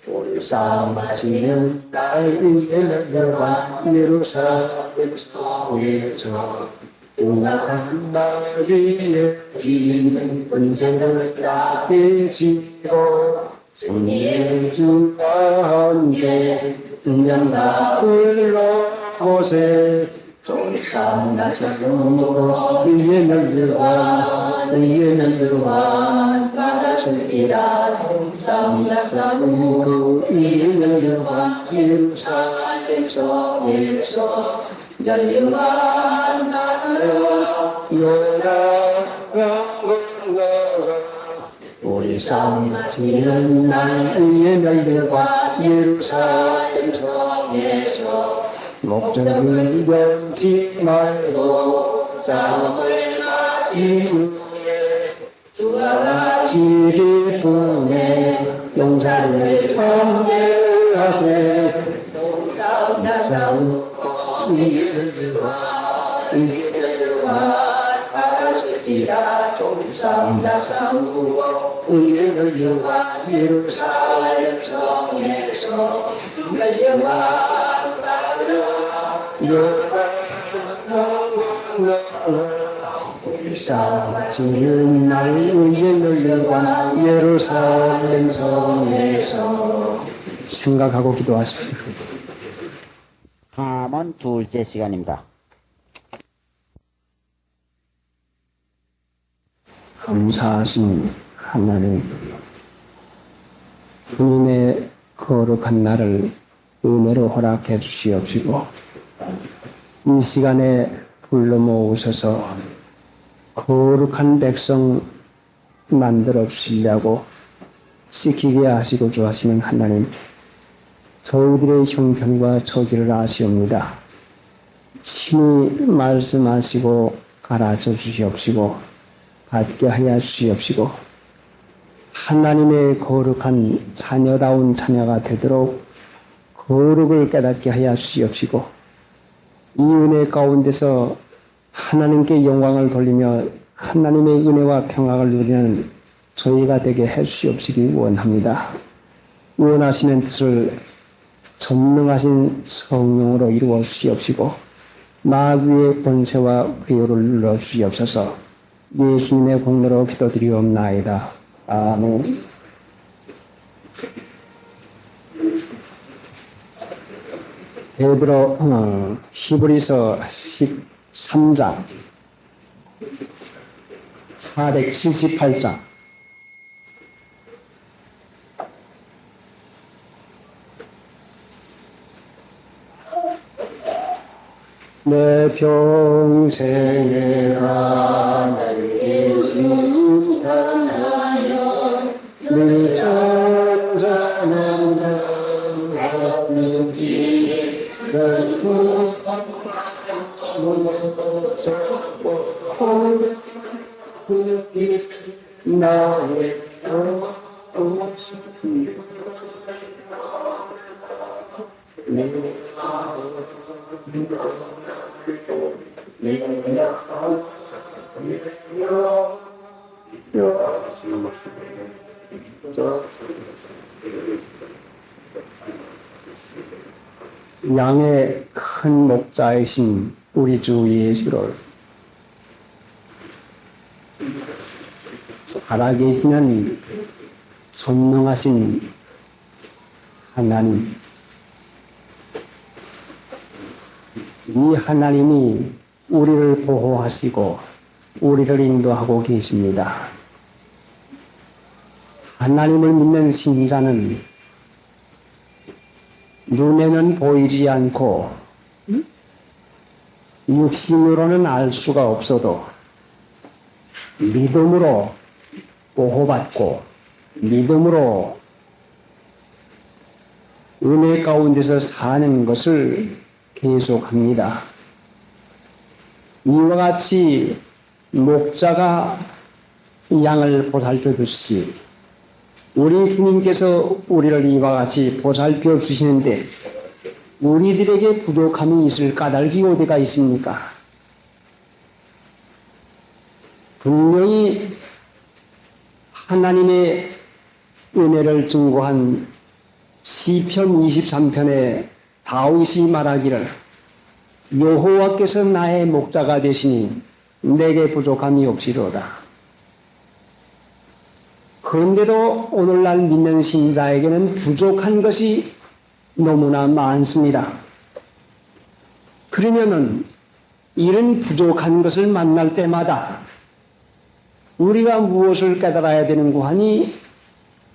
우리 싸움 마치는 날 위에 널려간 예루살렘 성에서 음악한 날 위에 기는 분쟁을 따게 지고 승리의 주와 함께 승량과 흘러보세. 좋은 싸움 나서고 의에 널려간 받아주리라. 좋은 싸움 나서고 의에 널려간 예루살렘 성에서 열려간 나를 우리 싸움 마치는 날 위에 널려간 예루살렘 성에서 목적을 변치 말고 싸움을 마친 후에 주라 같이 기쁨에 용사를 청대하세 싸우고 이르와 가주리라 종싸움나 싸우고 이르와 예루살렘 성에서 열려와 싸우는 날 의에 열려와 예루살렘 성에서 생각하고 기도하십시오. 함은 둘째 시간입니다. 감사하신 하나님, 주님의 거룩한 날을 은혜로 허락해 주시옵시고 이 시간에 불러 모으셔서 거룩한 백성 만들어 주시려고 지키게 하시고 주하시는 하나님, 저희들의 형편과 처지를 아시옵니다. 친히 말씀하시고 가르쳐 주시옵시고 받게 하여 주시옵시고 하나님의 거룩한 자녀다운 자녀가 되도록 거룩을 깨닫게 하여 주시옵시고 이 은혜 가운데서 하나님께 영광을 돌리며 하나님의 은혜와 평강을 누리는 저희가 되게 해 주시옵시기 원합니다. 원하시는 뜻을 전능하신 성령으로 이루어 주시옵시고 마귀의 권세와 괴로를 눌러 주시옵소서. 예수님의 공로로 기도드리옵나이다. 아멘. 베드로 히브리서 13장 478장 내 평생에 하나님께 순탄하여 늘 전전하는 하나님 길을 나의 양의 큰 목자이신 우리 주 예수를 살아계시는 전능하신 하나님, 이 하나님이 우리를 보호하시고 우리를 인도하고 계십니다. 하나님을 믿는 신자는 눈에는 보이지 않고 육신으로는 알 수가 없어도 믿음으로 보호받고 믿음으로 은혜 가운데서 사는 것을 계속합니다. 이와 같이 목자가 양을 보살펴주시 우리 주님께서 우리를 이와 같이 보살펴 주시는데 우리들에게 부족함이 있을 까닭이 어디가 있습니까? 분명히 하나님의 은혜를 증거한 시편 23편에 다윗이 말하기를 여호와께서 나의 목자가 되시니 내게 부족함이 없이로다. 그런데도 오늘날 믿는 신자에게는 부족한 것이 너무나 많습니다. 그러면은 이런 부족한 것을 만날 때마다 우리가 무엇을 깨달아야 되는고 하니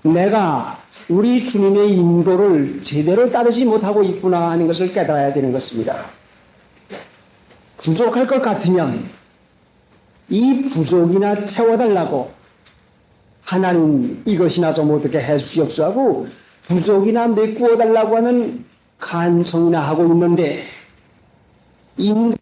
내가 우리 주님의 인도를 제대로 따르지 못하고 있구나 하는 것을 깨달아야 되는 것입니다. 부족할 것 같으면 이 부족이나 채워달라고 하나님 이것이나 좀 어떻게 해주시옵소서 하고 부족이나 메꾸어달라고 하는 간청이나 하고 있는데 인간